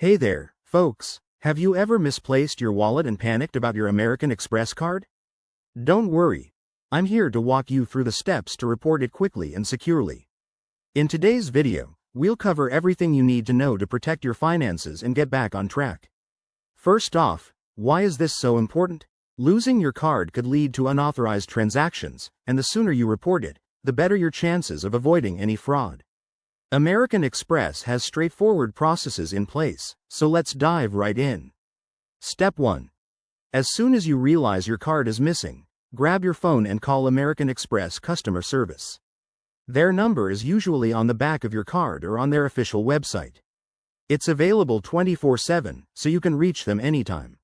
Hey there, folks. Have you ever misplaced your wallet and panicked about your American Express card? Don't worry. I'm here to walk you through the steps to report it quickly and securely. In today's video, we'll cover everything you need to know to protect your finances and get back on track. First off, why is this so important? Losing your card could lead to unauthorized transactions, and the sooner you report it, the better your chances of avoiding any fraud. American Express has straightforward processes in place, so let's dive right in. Step 1. As soon as you realize your card is missing, grab your phone and call American Express customer service. Their number is usually on the back of your card or on their official website. It's available 24/7, so you can reach them anytime.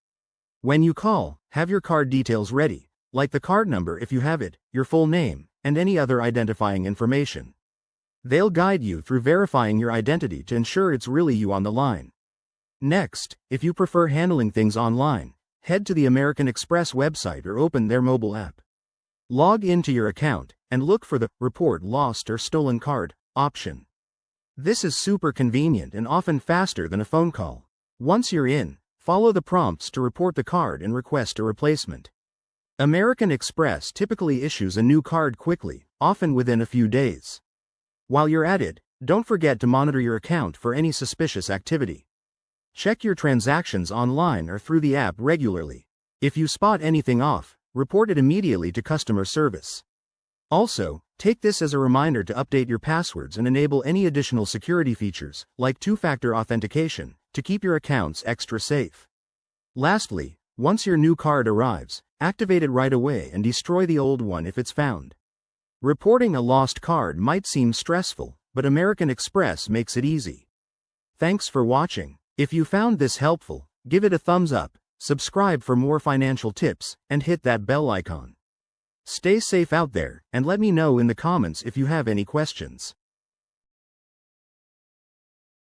When you call, have your card details ready, like the card number if you have it, your full name, and any other identifying information. They'll guide you through verifying your identity to ensure it's really you on the line. Next, if you prefer handling things online, head to the American Express website or open their mobile app. Log into your account and look for the Report Lost or Stolen Card option. This is super convenient and often faster than a phone call. Once you're in, follow the prompts to report the card and request a replacement. American Express typically issues a new card quickly, often within a few days. While you're at it, don't forget to monitor your account for any suspicious activity. Check your transactions online or through the app regularly. If you spot anything off, report it immediately to customer service. Also, take this as a reminder to update your passwords and enable any additional security features, like two-factor authentication, to keep your accounts extra safe. Lastly, once your new card arrives, activate it right away and destroy the old one if it's found. Reporting a lost card might seem stressful, but American Express makes it easy. Thanks for watching. If you found this helpful, give it a thumbs up, subscribe for more financial tips, and hit that bell icon. Stay safe out there, and let me know in the comments if you have any questions.